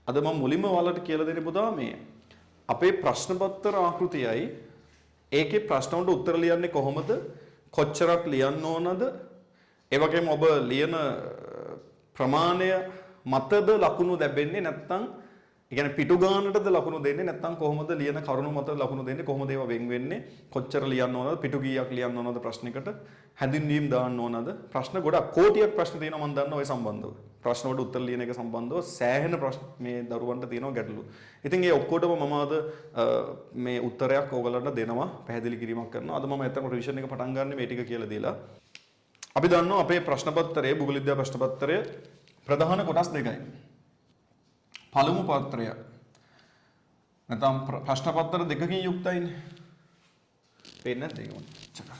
අද මම මුලින්ම ඔයාලට කියලා දෙන්න පුතා මේ අපේ ප්‍රශ්න පත්‍ර ආකෘතියයි ඒකේ ප්‍රශ්න වලට උත්තර ලියන්නේ කොහොමද? කොච්චරක් ලියන්න ඕනද? ඒ වගේම ඔබ ලියන ප්‍රමාණය මතද ලකුණු ලැබෙන්නේ නැත්නම් ඒ කියන්නේ පිටු ගානටද ලකුණු දෙන්නේ නැත්නම් කොහොමද ලියන කරුණු මත ලකුණු දෙන්නේ කොහොමද ඒවා වෙන් වෙන්නේ කොච්චර ලියන්න ඕනද පිටු කීයක් ලියන්න ඕනද ප්‍රශ්නයකට හැඳින්වීම් දාන්න ඕනද ප්‍රශ්න ගොඩක් කෝටියක් ප්‍රශ්න තියෙනවා මම දන්නවා ඔය සම්බන්ධව ප්‍රශ්න වලට උත්තර ලියන එක සම්බන්ධව සෑහෙන ප්‍රශ්න මේ දරුවන්ට තියෙනවා ගැටලු. ඉතින් ඒ ඔක්කොටම මම අද මේ උත්තරයක් ඕගලන්ට දෙනවා පැහැදිලි කිරීමක් කරනවා. අද මම ඇත්තටම රිවිෂන් එක පටන් ගන්න මේ ටික කියලා දීලා. අපි දන්නවා අපේ ප්‍රශ්න පත්‍රයේ භූගෝල විද්‍යා ප්‍රශ්න පත්‍රය ප්‍රධාන කොටස් දෙකයි. පළමු පත්‍රය නැත්නම් ප්‍රශ්න පත්‍ර දෙකකින් යුක්තයිනේ. පේන්නේ නැද්ද ඒක මොකක්ද?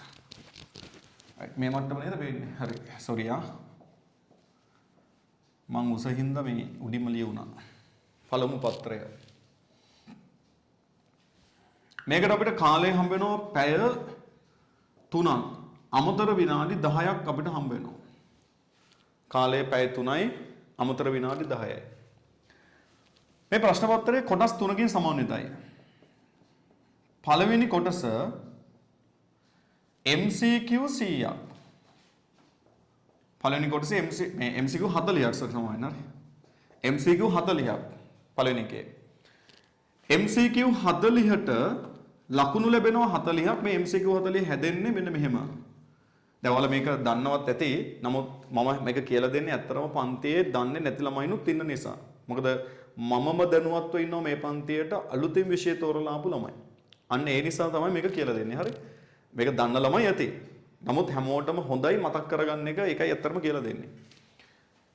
මේ මට්ටම නේද පේන්නේ? හරි. සෝරි ආ. මං උසින්ද මේ උඩින්ම ලියුණා. පළමු පත්‍රය. මේකට අපිට කාලය හම්බ වෙනවා පැය 3ක්. අමතර විනාඩි 10ක් අපිට හම්බ වෙනවා. කාලය පැය 3යි අමතර විනාඩි 10යි. මේ ප්‍රශ්න පත්‍රයේ කොටස් 3කින් සමන්විතයි. පළවෙනි කොටස MCQ 100ක්. පළවෙනි කොටසේ MCQ 40ක් සමානයි නේද? MCQ 40ක් පළවෙනි එකේ. MCQ 40ට ලකුණු ලැබෙනවා 40ක්. මේ MCQ 40 හැදෙන්නේ මෙන්න මෙහෙම. දැන් ඔයාලා මේක දන්නවත් ඇති. නමුත් මම මේක කියලා දෙන්නේ ඇත්තටම පන්තියේ දන්නේ නැති ළමයිනුත් ඉන්න නිසා. මොකද මමම දැනුවත්ව ඉන්නවා මේ පන්තියට අලුතින් විෂය තෝරලා ආපු ළමයි. අන්න ඒ නිසා තමයි මේක කියලා දෙන්නේ. හරි? මේක දන්න ළමයි ඇති. නමුත් හැමෝටම හොඳයි මතක් කරගන්න එක ඒකයි ඇත්තටම කියලා දෙන්නේ.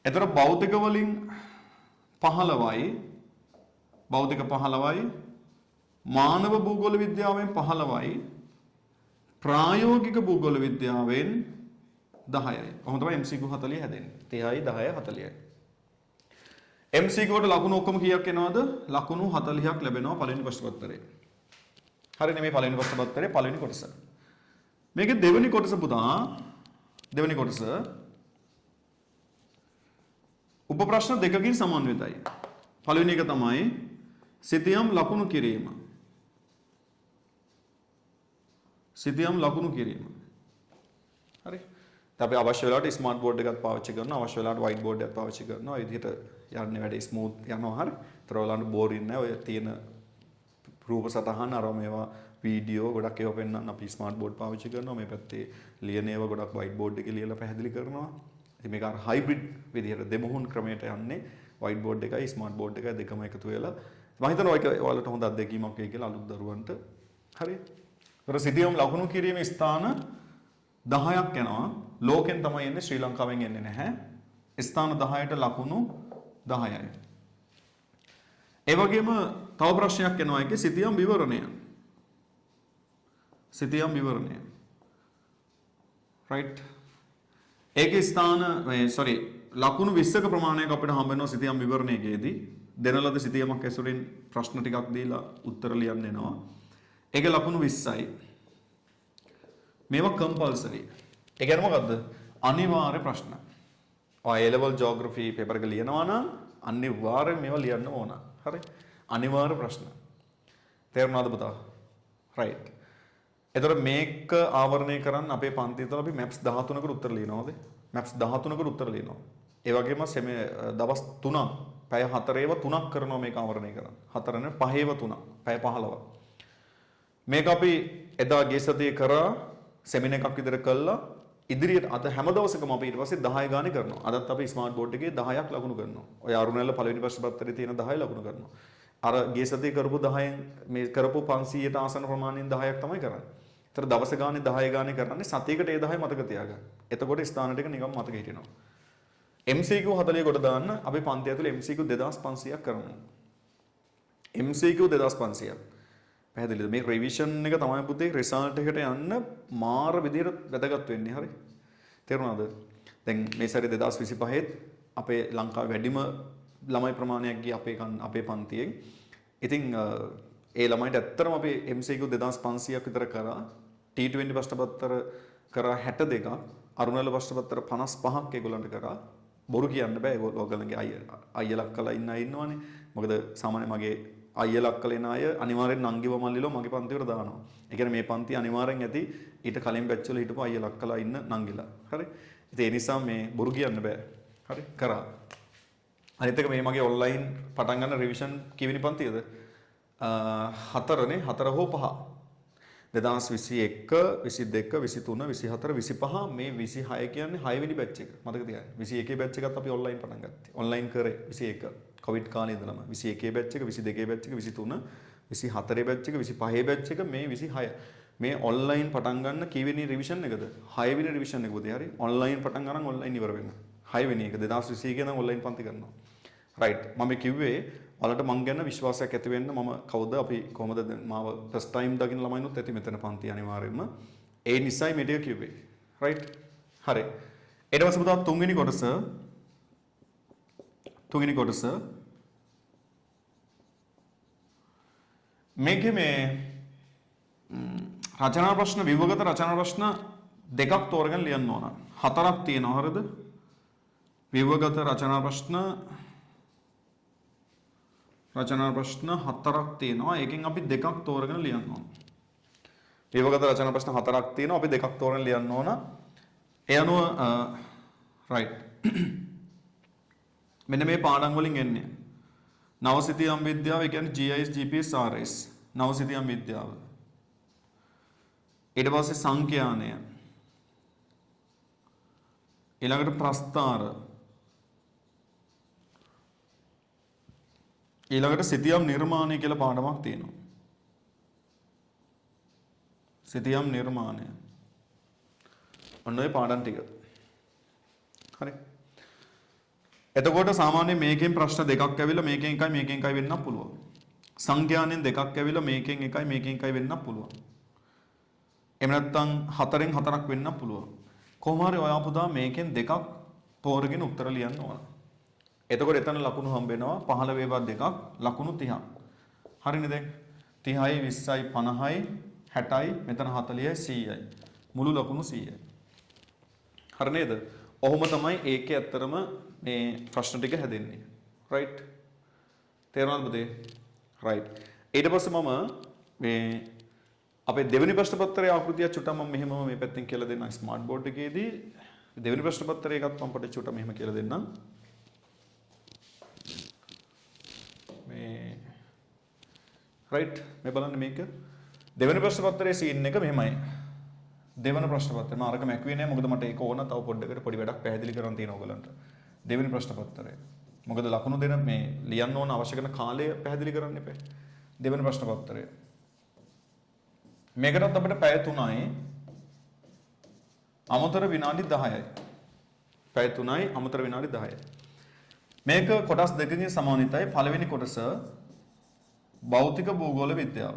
එතන භෞතික වලින් 15යි භෞතික 15යි මානව භූගෝල විද්‍යාවෙන් 15යි ප්‍රායෝගික භූගෝල විද්‍යාවෙන් 10යි. කොහොමද තමයි MCQ 40 හැදෙන්නේ? 30යි 10යි 40යි. MCQ වලට ලකුණු ඔක්කොම කීයක් එනවද? ලකුණු 40ක් ලැබෙනවා පළවෙනි ප්‍රශ්න පත්‍රයේ. හරිනේ මේ පළවෙනි ප්‍රශ්න පත්‍රයේ පළවෙනි කොටස. මේකේ දෙවෙනි කොටස පුතා දෙවෙනි කොටස උප ප්‍රශ්න දෙකකින් සමන්විතයි. පළවෙනි එක තමයි සිතියම් ලකුණු කිරීම. සිතියම් ලකුණු කිරීම. හරි. අපි අවශ්‍ය වෙලාවට ස්මාර්ට් බෝඩ් එකක් පාවිච්චි කරනවා අවශ්‍ය වෙලාවට වයිට් බෝඩ් එකක් පාවිච්චි කරනවා ඒ විදිහට යන්නේ වැඩේ ස්මූත් යනවා හරි. ඒතර ඔයාලන්ට බෝරින් නැහැ ඔය තියෙන රූප සටහන් අර මේවා වීඩියෝ ගොඩක් ඒවා පෙන්වන්න අපි ස්මාර්ට් බෝඩ් පාවිච්චි කරනවා මේ පැත්තේ ලියන ඒවා ගොඩක් වයිට් බෝඩ් එකේ ලියලා පැහැදිලි කරනවා. ඉතින් මේක අර හයිබ්‍රිඩ් විදිහට දෙමුහුන් ක්‍රමයට යන්නේ වයිට් බෝඩ් එකයි ස්මාර්ට් බෝඩ් එකයි දෙකම එකතු වෙලා මම හිතනවා ඒක ඔයාලට හොඳ අත්දැකීමක් වෙයි කියලා අලුත් දරුවන්ට. හරි. ඒතර සිතියම් ලකුණු කිරීමේ ස්ථාන 10ක් යනවා. ලෝකෙන් තමයි එන්නේ ශ්‍රී ලංකාවෙන් එන්නේ නැහැ. ස්ථාන 10ට ලකුණු 10යි. ඒ වගේම තව ප්‍රශ්නයක් එනවා ඒකේ සිතියම් විවරණය. සිතියම් විවරණය. right. ඒකේ ස්ථාන ලකුණු 20ක ප්‍රමාණයක් අපිට හම්බ වෙනවා සිතියම් විවරණයේදී. දෙන ලද සිතියමක් ඇසුරින් ප්‍රශ්න ටිකක් දීලා උත්තර ලියන්න එනවා. ඒකේ ලකුණු 20යි. මේවා කම්පල්සරි. ඒ කියන්නේ මොකද්ද? අනිවාර්ය ප්‍රශ්න. ඔය A level geography paper එක ලියනවා නම් අනිවාර්යෙන් මේවා ලියන්න ඕන. හරි? අනිවාර්ය ප්‍රශ්න. තේරුණාද පුතා? right. එතකොට මේක ආවරණය කරන්න අපේ පන්තිය තුළ අපි maps 13කට උත්තර ලියනවාද? maps 13කට උත්තර ලියනවා. ඒ වගේම දවස් 3ක් පැය 4ේව 3ක් කරනවා මේක ආවරණය කරන්න. 4 නෙවෙයි 5ේව 3ක් පැය 15ක්. මේක අපි එදා ගිය සතියේ කරා සෙමිනාර් එකක් විතර කළා. ඉදිරියට අද හැම දවසකම අපි ඊට පස්සේ 10 ගානේ කරනවා. අදත් අපි ස්මාර්ට් බෝඩ් එකේ 10ක් ලකුණු කරනවා. ඔය අරුණැල්ල පළවෙනි ප්‍රශ්න පත්‍රයේ තියෙන 10 ලකුණු කරනවා. අර ගිය සතියේ කරපු 10න් මේ කරපු 500ට ආසන්න ප්‍රමාණයෙන් 10ක් තමයි කරන්නේ. ඒතර දවස ගානේ 10 ගානේ කරන්නේ සතියකට ඒ 10 මතක තියාගන්න. එතකොට ස්ථාන ටික නිකන් මතක හිටිනවා. MCQ 40 කොට දාන්න අපි පන්තිය ඇතුලේ MCQ 2500ක් කරනවා. MCQ 2500ක්. පැහැදිලිද? මේ රිවිෂන් එක තමයි පුතේ රිසල්ට් එකට යන්න මාර විදියට වැදගත් වෙන්නේ. හරි? තේරුණාද? දැන් මේ සැරේ 2025ත් අපේ ලංකාවේ වැඩිම ළමයි ප්‍රමාණයක් ගිය අපේ පන්තියෙන්. ඉතින් ඒ ළමයිට ඇත්තටම අපි MCQ 2500ක් විතර කරා. T20 ප්‍රශ්න පත්‍ර කරා 62ක්. අරුණැල්ල ප්‍රශ්න පත්‍ර 55ක් ඒගොල්ලන්ට කරා. බොරු කියන්න බෑ. ඒගොල්ලෝගලගේ අයියලක් කළා ඉන්න අය ඉන්නවනේ. මොකද සාමාන්‍යයෙන් මගේ අයියලා අක්කලා එන අය අනිවාර්යෙන් නංගිව මල්ලිලෝ මගේ පන්තිවල දානවා. ඒ කියන්නේ මේ පන්ති අනිවාර්යෙන් ඇති ඊට කලින් බැච් වල හිටපු අයියලා අක්කලා ඉන්න නංගිලා. හරි. ඉතින් ඒ නිසා මේ බොරු කියන්න බෑ. හරි. කරා. අනිත් එක මේ මගේ ඔන්ලයින් පටන් ගන්න රිවිෂන් කීවෙනි පන්තියද? 4නේ 4 හෝ 5. 2021, 22, 23, 24, 25 මේ 26 කියන්නේ 6 වෙනි බැච් එක. මතක තියාගන්න. 21 බැච් එකත් අපි ඔන්ලයින් පටන් ගත්තා. ඔන්ලයින් කරේ 21 කොවිඩ් කාලේ ඉඳලම 21 බැච් එක, 22 බැච් එක, 23, 24 බැච් එක, 25 බැච් එක මේ 26. මේ ඔන්ලයින් පටන් ගන්න කීවෙනි රිවිෂන් එකද? 6 වෙනි රිවිෂන් එක පුතේ. හරි. ඔන්ලයින් පටන් ගන්න ඔන්ලයින් ඉවර වෙන්න. 6 වෙනි එක 2021 ඉඳන් ඔන්ලයින් පන්ති කරනවා. රයිට්. මම කිව්වේ ඔයාලට මං ගැන විශ්වාසයක් ඇති වෙන්න මම කවුද අපි කොහොමද මාව ෆස්ට් ටයිම් දකින්න ළමයිනුත් ඇති මෙතන පන්ති අනිවාර්යයෙන්ම. ඒ නිසයි මේ ටික කිව්වේ. රයිට්. හරි. ඊට පස්සේ පුතා තුන්වෙනි කොටස මේකේ මේ රචනා ප්‍රශ්න විභගත රචනා ප්‍රශ්න දෙකක් තෝරගෙන ලියන්න ඕන. 4ක් තියෙනවා හරිද? විභගත රචනා ප්‍රශ්න 4ක් තියෙනවා. ඒකෙන් අපි දෙකක් තෝරගෙන ලියන්න ඕන. විභගත රචනා ප්‍රශ්න 4ක් තියෙනවා. අපි දෙකක් තෝරගෙන ලියන්න ඕන. ඒ අනුව රයිට්. මෙන්න මේ පාඩම් වලින් එන්නේ. නවසිතියම් විද්‍යාව, ඒ කියන්නේ GIS, GPS, RS. නවසිතියම් විද්‍යාව. ඊට පස්සේ සංඛ්‍යානය. ඊළඟට ප්‍රස්තාර. ඊළඟට සිතියම් නිර්මාණය කියලා පාඩමක් තියෙනවා. සිතියම් නිර්මාණය. ඔන්න ඔය පාඩම් ටික. හරි. එතකොට සාමාන්‍යයෙන් මේකෙන් ප්‍රශ්න දෙකක් ඇවිල්ලා මේකෙන් එකයි වෙන්නත් පුළුවන්. සංඛ්‍යානෙන් දෙකක් ඇවිල්ලා මේකෙන් එකයි වෙන්නත් පුළුවන්. එහෙම නැත්නම් 4න් 4ක් වෙන්නත් පුළුවන්. කොහොම හරි ඔයා පුතා මේකෙන් දෙකක් තෝරගෙන උත්තර ලියන්න ඕන. එතකොට එතන ලකුණු හම්බ වෙනවා 15 ඒවා දෙකක් ලකුණු 30ක්. හරිනේ දැන් 30යි 20යි 50යි 60යි මෙතන 40යි 100යි. මුළු ලකුණු 100යි. හරි නේද? ඔහොම තමයි ඒකේ ඇත්තරම මේ ප්‍රශ්න ටික හැදෙන්නේ. රයිට්. තේරුණාද පුතේ? රයිට්. ඊට පස්සේ මම මේ අපේ දෙවෙනි ප්‍රශ්න පත්‍රයේ ආකෘතිය චුට්ටක් මම මෙහෙම මේ පැත්තෙන් කියලා දෙන්නම් ස්මාර්ට් බෝඩ් එකේදී. දෙවෙනි ප්‍රශ්න පත්‍රය එකත් මම පොඩි චුට්ටක් මෙහෙම කියලා දෙන්නම්. මේ රයිට් මේ බලන්න මේක දෙවෙනි ප්‍රශ්න පත්‍රයේ සීන් එක මෙහෙමයි. දෙවෙනි ප්‍රශ්න පත්‍රය මම අරක මැකුවේ නෑ මොකද මට ඒක ඕන තව පොඩ්ඩකට පොඩි වැඩක් පැහැදිලි කරන්න තියෙනවා ඔයගලන්ට. දෙවෙනි ප්‍රශ්න පත්‍රය. මොකද ලකුණු දෙන මේ ලියන්න ඕන අවශ්‍ය කරන කාලය පැහැදිලි කරන්න එපා. දෙවෙනි ප්‍රශ්න පත්‍රය. මේකටත් අපිට පැය 3යි අමතර විනාඩි 10යි. පැය 3යි අමතර විනාඩි 10යි. මේක කොටස් දෙකකින් සමානිතයි. පළවෙනි කොටස භෞතික භූගෝල විද්‍යාව.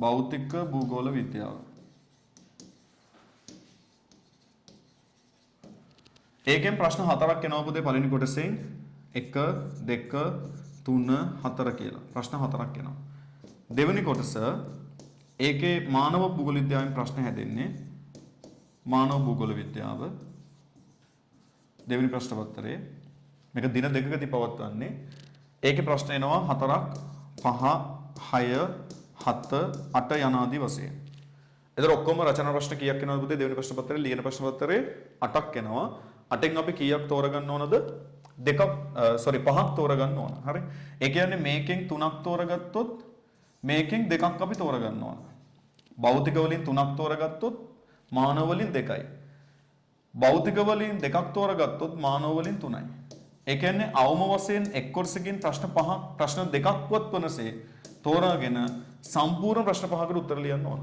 භෞතික භූගෝල විද්‍යාව. ඒකෙන් ප්‍රශ්න 4ක් එනවා පුතේ පළවෙනි කොටසෙන් 1 2 3 4 කියලා. ප්‍රශ්න 4ක් එනවා. දෙවෙනි කොටස ඒකේ මානව භූගෝල විද්‍යාවෙන් ප්‍රශ්න හැදෙන්නේ. මානව භූගෝල විද්‍යාව දෙවෙනි ප්‍රශ්න පත්‍රයේ මේක දින දෙකකදී පවත්වන්නේ. ඒකේ ප්‍රශ්න එනවා 4ක් 5 6 7 8 යන ආදී වශයෙන්. එතකොට ඔක්කොම රචනා ප්‍රශ්න කීයක් එනවද පුතේ දෙවෙනි ප්‍රශ්න පත්‍රයේ ලියන ප්‍රශ්න පත්‍රයේ 8ක් එනවා. 8න් අපි කීයක් තෝරගන්න ඕනද? පහක් තෝරගන්න ඕන. හරි. ඒ කියන්නේ මේකෙන් 3ක් තෝරගත්තොත් මේකෙන් 2ක් අපි තෝරගන්න ඕන. භෞතික වලින් 3ක් තෝරගත්තොත් මානව වලින් 2යි. භෞතික වලින් 2ක් තෝරගත්තොත් මානව වලින් 3යි. ඒ කියන්නේ අවම වශයෙන් එක් කොටසකින් ප්‍රශ්න 2ක්වත් වනසේ තෝරාගෙන සම්පූර්ණ ප්‍රශ්න 5කට උත්තර ලියන්න ඕන.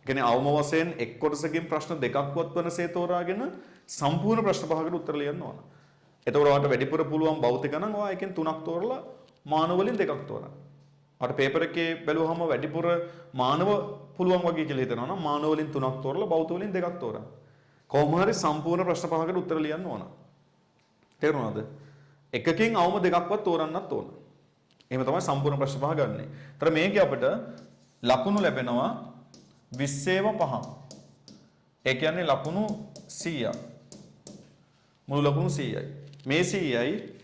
ඒ කියන්නේ අවම වශයෙන් එක් කොටසකින් ප්‍රශ්න 2ක්වත් වනසේ තෝරාගෙන සම්පූර්ණ ප්‍රශ්න 5කට උත්තර ලියන්න ඕන. එතකොට ඔයාලට වැඩිපුර පුළුවන් භෞතික නම් ඔයා එකෙන් 3ක් තෝරලා මානව වලින් 2ක් තෝරන්න. අර පේපර් එකේ බැලුවහම වැඩිපුර මානව පුළුවන් වගේ කියලා හිතනවා නම් මානව වලින් 3ක් තෝරලා භෞතික වලින් 2ක් තෝරන්න. කොහොම හරි සම්පූර්ණ ප්‍රශ්න 5කට උත්තර ලියන්න ඕන. තේරුණාද? එකකින් අවම 2ක්වත් තෝරන්නත් ඕන. එහෙම තමයි සම්පූර්ණ ප්‍රශ්න 5 ගන්නෙ. ඒතර මේකේ අපිට ලකුණු ලැබෙනවා 20/5. ඒ කියන්නේ ලකුණු 100ක්. මුළු ලකුණු 100යි. මේ 100යි.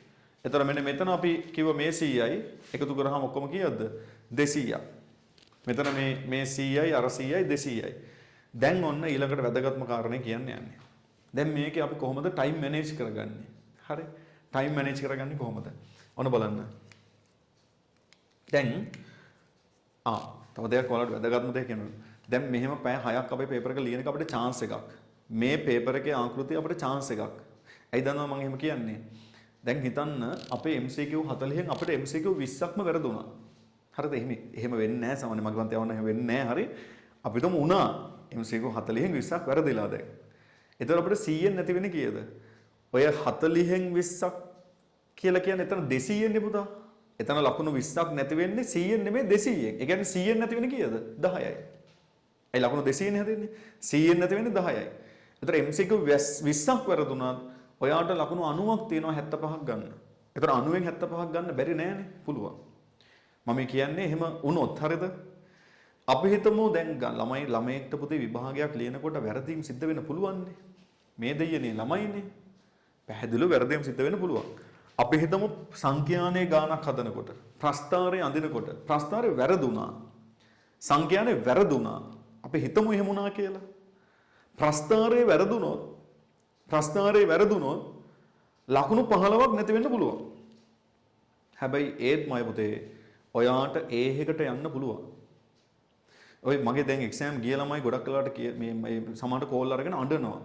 එතකොට මෙන්න මෙතන අපි කිව්ව මේ 100යි එකතු කරාම ඔක්කොම කීයක්ද? 200ක්. මෙතන මේ 100යි අර 100යි 200යි. දැන් ඔන්න ඊළඟට වැදගත්ම කාරණේ කියන්න යන්නේ. දැන් මේකේ අපි කොහොමද ටයිම් මැනේජ් කරගන්නේ? හරි. ටයිම් මැනේජ් කරගන්නේ කොහොමද? ඔන්න බලන්න. දැන් තව දෙයක් ඔයාලට වැදගත්ම දෙයක් කියනවා. දැන් මෙහෙම පැය 6ක් අපේ පේපර් එක ලියන එක අපිට chance එකක්. මේ පේපර් එකේ ආකෘතිය අපිට chance එකක්. ඇයි දන්නවද මම එහෙම කියන්නේ? දැන් හිතන්න අපේ MCQ 40න් අපිට MCQ 20ක්ම වැරදුනා. හරිද? එහෙම වෙන්නේ නැහැ සාමාන්‍ය මගේ පන්ති යවන්න එහෙම වෙන්නේ නැහැ. හරි. අපිටම වුණා. MCQ 40න් 20ක් වැරදිලා දැන්. එතකොට අපිට 100න් නැති වෙන්නේ කීයද? ඔය 40න් 20ක් කියලා කියන්නේ එතන 200න් නේ පුතා. එතන ලකුණු 20ක් නැති වෙන්නේ 100න් නෙමෙයි 200න්. ඒ කියන්නේ 100න් නැති වෙන්නේ කීයද? 10යි. ඒ ලකුණු 200න් හැදෙන්නේ. 100න් නැති වෙන්නේ 10යි. එතකොට MCQ 20ක් වැරදුනා. ඔයාට ලකුණු 90ක් තියෙනවා 75ක් ගන්න. එතකොට 90න් 75ක් ගන්න බැරි නෑනේ. පුළුවන්. මම කියන්නේ එහෙම වුණොත් හරිද? අපි හිතමු දැන් ළමයෙක්ට පුතේ විභාගයක් ලියනකොට වැරදීම් සිද්ධ වෙන්න පුළුවන්නේ. මේ දෙයනේ ළමයිනේ. පැහැදිලිව වැරදීම් සිද්ධ වෙන්න පුළුවන්. අපි හිතමු සංඛ්‍යානේ ගානක් හදනකොට ප්‍රස්තාරය අඳිනකොට ප්‍රස්තාරය වැරදුනා. සංඛ්‍යානේ වැරදුනා. අපි හිතමු එහෙම වුණා කියලා. ප්‍රස්තාරය වැරදුනොත් ලකුණු 15ක් නැති වෙන්න පුළුවන්. හැබැයි ඒත් මය පුතේ ඔයාට ඒ එකට යන්න පුළුවන්. ඔය මගේ දැන් එක්සෑම් ගිය ළමයි ගොඩක් වෙලාවට මේ සමහරට කෝල් අරගෙන අඬනවා.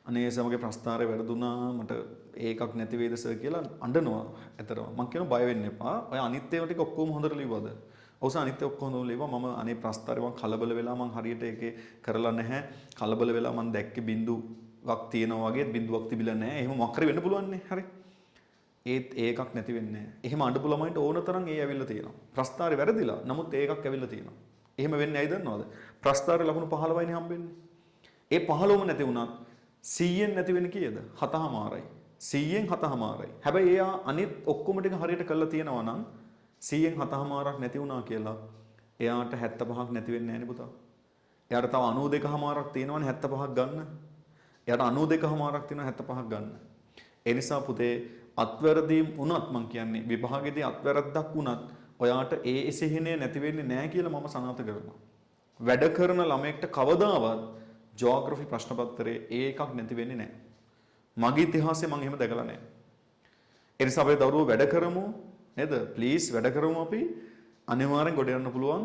අනේ සමගේ ප්‍රස්තාරය වැරදුනා මට ඒකක් නැති වේද සර් කියලා අඬනවා. ඇතරම මම කියනවා බය වෙන්න එපා. ඔය අනිත් ඒවා ටික ඔක්කොම හොඳට ලිව්වද? ඔව් සර් අනිත් ඔක්කොම හොඳට ලිව්වා. මම අනේ ප්‍රස්තාරය මම කලබල වෙලා මම හරියට ඒකේ කරලා නැහැ. කලබල වෙලා මම දැක්කේ බිඳුවක් තියෙනවා වගේ බිඳුවක් තිබිලා නැහැ. එහෙම මොකක් හරි වෙන්න පුළුවන් නේ. හරි. ඒත් ඒකක් නැති වෙන්නේ නැහැ. එහෙම අඬපු ළමයින්ට ඕන තරම් ඒ ඇවිල්ලා තියෙනවා. ප්‍රස්තාරය වැරදිලා. නමුත් ඒකක් ඇවිල්ලා තියෙනවා. එහෙම වෙන්නේ ඇයි දන්නවද? ප්‍රස්තාරය ලකුණු 15යිනේ හම්බෙන්නේ. ඒ 15ම නැති වුණත් 100න් නැති වෙන්නේ කීයද? 7මාරයි. 100න් 7මාරයි. හැබැයි එයා අනිත් ඔක්කොම ටික හරියට කරලා තියෙනවා නම් 100න් 7මාරක් නැති වුණා කියලා එයාට 75ක් නැති වෙන්නේ නැහැ නේ පුතා. එයාට තව 92මාරක් තියෙනවනේ 75ක් ගන්න. එයාට 92මාරක් තියෙනවා 75ක් ගන්න. ඒ නිසා පුතේ අත්වැරදීම් වුණත් මම කියන්නේ විභාගෙදී අත්වැරද්දක් වුණත් ඔයාට ඒ එසෙහිනේ නැති වෙන්නේ නැහැ කියලා මම සනාථ කරනවා. වැඩ කරන ළමයෙක්ට කවදාවත් ජියෝග්‍රැෆි ප්‍රශ්න පත්‍රයේ ඒකක් නැති වෙන්නේ නැහැ. මගේ ඉතිහාසයේ මම එහෙම දැකලා නැහැ. ඒ නිසා අපි දරුවෝ වැඩ කරමු නේද? ප්ලීස් වැඩ කරමු අපි. අනිවාර්යෙන් ගොඩ යන්න පුළුවන්.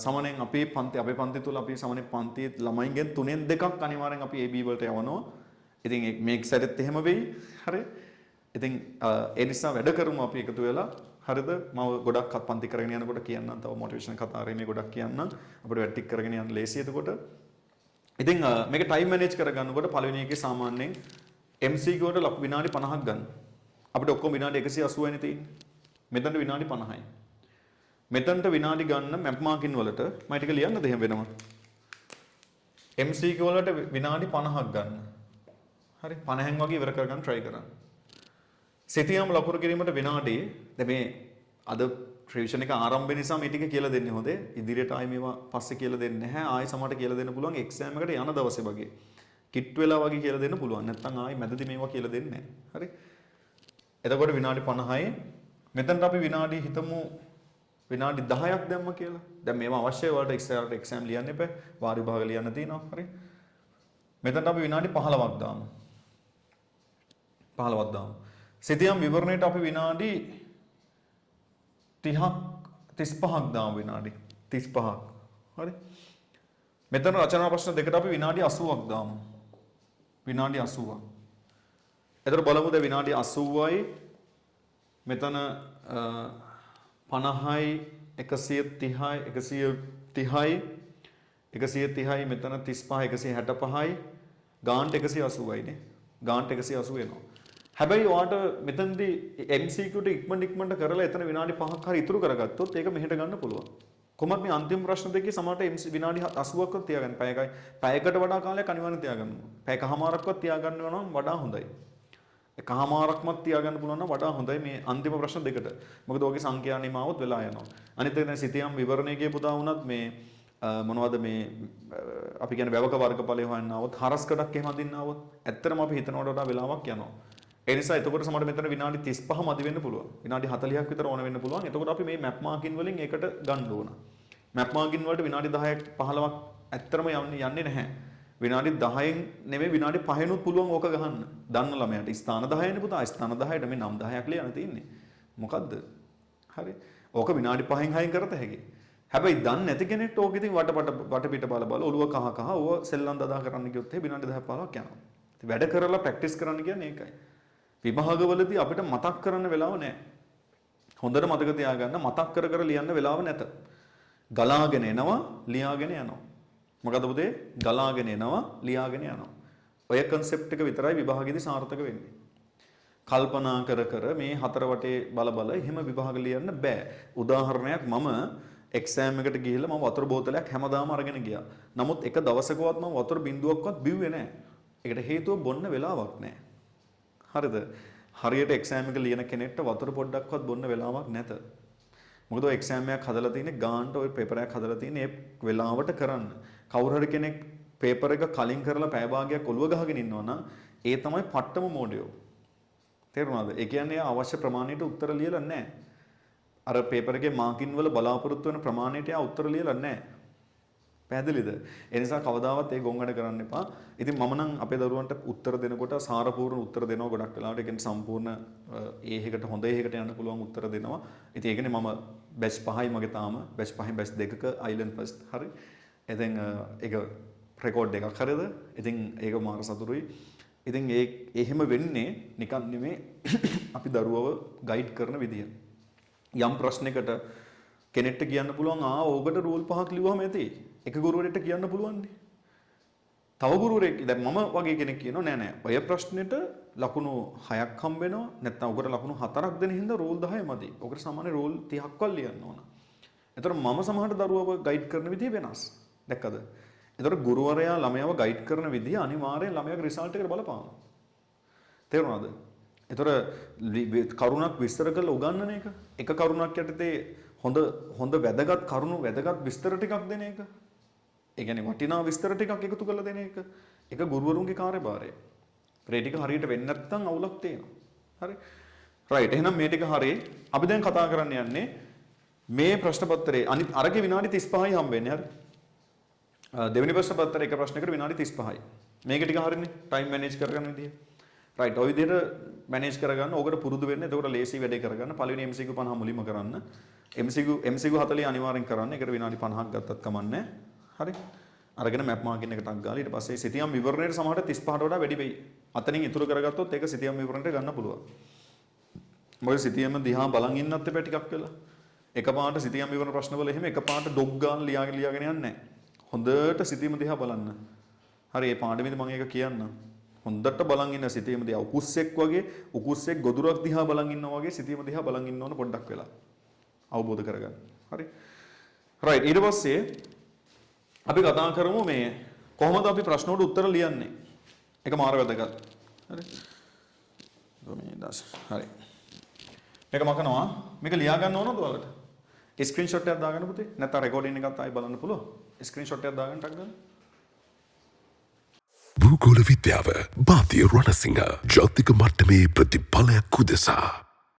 සමනෙන් අපේ පන්ති තුල අපි සමනේ පන්තියේ ළමයින්ගෙන් 3න් 2ක් අනිවාර්යෙන් අපි AB වලට යවනවා. ඉතින් මේක සැරෙත් එහෙම වෙයි. හරි. ඉතින් ඒ නිසා වැඩ කරමු අපි එකතු වෙලා. හරිද? මම ගොඩක් පන්ති කරගෙන යනකොට කියන්නම් තව මොටිවේෂන් කතා ආරෙමේ ගොඩක් කියන්නම්. අපිට වැඩ ටික කරගෙන යන්න ලේසියි එතකොට. ඉතින් මේක ටයිම් මැනේජ් කරගන්නකොට පළවෙනි එකේ සාමාන්‍යයෙන් MCQ වලට විනාඩි 50ක් ගන්න. අපිට ඔක්කොම විනාඩි 180යිනේ තියෙන්නේ. මෙතනට විනාඩි 50යි. මෙතනට විනාඩි ගන්න මැප් මාකින් වලට මම ටික ලියන්නද එහෙම වෙනම. MCQ වලට විනාඩි 50ක් ගන්න. හරි 50න් වගේ ඉවර කරගන්න try කරන්න. සිතියම් ලකුණු කිරීමට විනාඩි දැන් මේ අද රිවිෂන් එක ආරම්භය නිසා මේ ටික කියලා දෙන්නේ හොඳේ. ඉදිරියට ආයි මේවා පස්සේ කියලා දෙන්නේ නැහැ. ආයි සමහරට කියලා දෙන්න පුළුවන් එක්සෑම් එකට යන දවසේ වගේ. කිට් වෙලා වගේ කියලා දෙන්න පුළුවන්. නැත්නම් ආයි මැදදී මේවා කියලා දෙන්නේ නැහැ. හරි. එතකොට විනාඩි 50යි. මෙතනට අපි විනාඩි හිතමු විනාඩි 10ක් දැම්ම කියලා. දැන් මේවා අවශ්‍යයි වලට එක්සෑම් ලියන්න එපා. වාරි භාග ලියන්න තියෙනවා. හරි. මෙතනට අපි විනාඩි 15ක් දාමු. 15ක් දාමු. සිතියම් විවරණයට අපි විනාඩි 35ක් දාමු විනාඩි 35ක්. හරි. මෙතන රචනා ප්‍රශ්න දෙකට අපි විනාඩි 80ක් දාමු. විනාඩි 80ක්. එතකොට බලමු දැන් විනාඩි 80යි මෙතන 50යි 130යි මෙතන 35 165යි ගාන්ට 180යි නේ. ගාන්ට 180 එනවා. හැබැයි ඔයාට මෙතනදී MCQ ට ඉක්මනට කරලා එතන විනාඩි 5ක් හරි ඉතුරු කරගත්තොත් ඒක මෙහෙට ගන්න පුළුවන්. කොහොමද මේ අන්තිම ප්‍රශ්න දෙකේ සමහරට විනාඩි 80ක්වත් තියාගන්න. පැයකට වඩා කාලයක් අනිවාර්යෙන් තියාගන්න ඕන. පැයකමාරක්වත් තියාගන්න වෙනවා නම් වඩා හොඳයි. එකමාරක්වත් තියාගන්න පුළුවන් නම් වඩා හොඳයි මේ අන්තිම ප්‍රශ්න දෙකට. මොකද ඔයගේ සංඛ්‍යා නිමාවොත් වෙලා යනවා. අනිත් එක දැන් සිතියම් විවරණයේ කියපුදා වුණත් මේ මොනවද මේ අපි කියන්නේ වැවක වර්ගඵලය හොයන්න આવොත් හරස්කඩක් එහෙම අදින්න આવොත් ඇත්තටම අපි හිතනවට වඩා වෙලාවක් යනවා. ඒ නිසා එතකොට සමහර මෙතන විනාඩි 35 මදි වෙන්න පුළුවන්. විනාඩි 40ක් විතර ඕන වෙන්න පුළුවන්. එතකොට අපි මේ මැප් මාකින් වලින් ඒකට ගන්න ඕන. මැප් මාකින් වලට විනාඩි 10ක් 15ක් ඇත්තටම යන්නේ නැහැ. විනාඩි 10න් නෙමෙයි විනාඩි 5නුත් පුළුවන් ඕක ගහන්න. දන්න ළමයාට ස්ථාන 10නේ පුතා. ස්ථාන 10ට මේ නම් 10ක් ලියන්න තියෙන්නේ. මොකද්ද? හරි. ඕක විනාඩි 5න් 6න් කරත හැකියි. හැබැයි දන්නේ නැති කෙනෙක්ට ඕක ඉතින් වටපිට බල ඔළුව කහ ඕව සෙල්ලම් දදා කරන්න ගියොත් විනාඩි 10 15ක් යනවා. ඉතින් වැඩ කරලා ප්‍රැක්ටිස් කරන්න කියන්නේ ඒකයි. විභාගවලදී අපිට මතක් කරන්න වෙලාව නැහැ. හොඳට මතක තියාගන්න මතක් කර කර ලියන්න වෙලාව නැත. ගලාගෙන එනවා ලියාගෙන යනවා. මොකද පුතේ? ගලාගෙන එනවා ලියාගෙන යනවා. ඔය concept එක විතරයි විභාගෙදී සාර්ථක වෙන්නේ. කල්පනා කර කර මේ හතර වටේ බල එහෙම විභාග ලියන්න බෑ. උදාහරණයක් මම එක්සෑම් එකට ගිහිල්ලා මම වතුර බෝතලයක් හැමදාම අරගෙන ගියා. නමුත් එක දවසකවත් මම වතුර බින්දුවක්වත් බිව්වේ නැහැ. ඒකට හේතුව බොන්න වෙලාවක් නැහැ. හරිද? හරියට එක්සෑම් එක ලියන කෙනෙක්ට වතුර පොඩ්ඩක්වත් බොන්න වෙලාවක් නැත. මොකද ඔය එක්සෑම් එකක් හදලා තියෙන්නේ ගානට ඔය පේපර් එකක් හදලා තියෙන්නේ ඒ වෙලාවට කරන්න. කවුරු හරි කෙනෙක් පේපර් එක කලින් කරලා පැය භාගයක් ඔළුව ගහගෙන ඉන්නවා නම් ඒ තමයි පට්ටම මෝඩයෝ. තේරුණාද? ඒ කියන්නේ අවශ්‍ය ප්‍රමාණයට උත්තර ලියලා නැහැ. අර පේපර් එකේ මාකින් වල බලාපොරොත්තු වෙන ප්‍රමාණයට යා උත්තර ලියලා නැහැ. පැහැදිලිද? ඒ නිසා කවදාවත් ඒ ගොංගඩ කරන්න එපා. ඉතින් මම නම් අපේ දරුවන්ට උත්තර දෙනකොට සාරපූර්ණ උත්තර දෙනවා ගොඩක් වෙලාවට. ඒ කියන්නේ සම්පූර්ණ ඒහෙකට හොඳ ඒහෙකට යන්න පුළුවන් උත්තර දෙනවා. ඉතින් ඒ කියන්නේ මම බැච් 5යි මගේ තාම. බැච් 5න් බැච් 2ක අයිලන්ඩ් ෆස්ට්. හරි. ඉතින් ඒක රෙකෝඩ් එකක් හරියද? ඉතින් ඒක මාර සතුටුයි. ඉතින් ඒ එහෙම වෙන්නේ නිකන් නෙමේ අපි දරුවව ගයිඩ් කරන විදිය. යම් ප්‍රශ්නයකට කෙනෙක්ට කියන්න පුළුවන් ඕකට රූල් 5ක් ලිව්වම ඇති. එක ගුරුවරයෙක්ට කියන්න පුළුවන් නේ. තව ගුරුවරයෙක් දැන් මම වගේ කෙනෙක් කියනවා නෑ ඔය ප්‍රශ්නෙට ලකුණු 6ක් හම්බ වෙනවා නැත්නම් ඔකට ලකුණු 4ක් දෙන හින්දා රූල් 10 මදි. ඔකට සාමාන්‍ය රූල් 30ක්වත් ලියන්න ඕන. ඒතර මම සමහරට දරුවව ගයිඩ් කරන විදිය වෙනස්. දැක්කද? ඒතර ගුරුවරයා ළමයාව ගයිඩ් කරන විදිය අනිවාර්යෙන් ළමයාගේ රිසල්ට් එකට බලපානවා. තේරුණාද? ඒතර කරුණක් විස්තර කරලා උගන්වන එක එක කරුණක් යටතේ හොඳ වැදගත් කරුණු වැදගත් විස්තර ටිකක් දෙන එක. ඒ කියන්නේ වටිනා විස්තර ටිකක් එකතු කරලා දෙන එක. ඒක ගුරුවරුන්ගේ කාර්යභාරය. ඒ ටික හරියට වෙන්නේ නැත්නම් අවුලක් තියෙනවා. හරි. රයිට්. එහෙනම් මේ ටික හරියි. අපි දැන් කතා කරන්න යන්නේ මේ ප්‍රශ්න පත්‍රයේ අනිත් අරගේ විනාඩි 35යි හම්බෙන්නේ. හරි. දෙවෙනි ප්‍රශ්න පත්‍රයේ එක ප්‍රශ්නයකට විනාඩි 35යි. මේක ටික හරියනේ. ටයිම් මැනේජ් කරගන්න විදිය. රයිට්. ඔය විදිහට මැනේජ් කරගන්න. ඕකට පුරුදු වෙන්න. එතකොට ලේසි වැඩේ කරගන්න. පළවෙනි MCQ 50 මුලින්ම කරන්න. MCQ 40 අනිවාර්යෙන් කරන්න. ඒකට විනාඩි 50ක් ගත්තත් කමන්නේ. හරි. අරගෙන මැප් මාකින් එකටක් ගාලා ඊට පස්සේ සිතියම් විවරණයට සමහරට 35ට වඩා වැඩි වෙයි. අතනින් ඉතුරු කරගත්තොත් ඒක සිතියම් විවරණයට ගන්න පුළුවන්. මොකද සිතියම් දිහා බලන් ඉන්නත් එපා ටිකක් වෙලා. එකපාරට සිතියම් විවරණ ප්‍රශ්නවල එහෙම එකපාරට ඩොග් ගාන ලියාගෙන යන්නේ නැහැ. හොඳට සිතියම් දිහා බලන්න. හරි මේ පාඩමේදී මම ඒක කියන්නම්. හොඳට බලන් ඉන්න සිතියම් දිහා උකුස්සෙක් ගොදුරක් දිහා බලන් ඉන්නවා වගේ සිතියම් දිහා බලන් ඉන්න ඕන පොඩ්ඩක් වෙලා. අවබෝධ කරගන්න. හරි. රයිට්. ඊට පස්සේ අපි කතා කරමු මේ කොහොමද අපි ප්‍රශ්න වලට උත්තර ලියන්නේ. ඒක මාර වැදගත්. හරි. හරි. මේක මකනවා. මේක ලියා ගන්න ඕනද ඔයාලට? ස්ක්‍රීන්ෂොට් එකක් දාගන්න පුතේ. නැත්නම් රෙකෝඩින් එකත් ආයි බලන්න පුළුවන්. ස්ක්‍රීන්ෂොට් එකක් දාගන්න ටක් ගන්න. භූගෝල විද්‍යාව භාතිය රණසිංහ ජාතික මට්ටමේ ප්‍රතිඵලයක් උදෙසා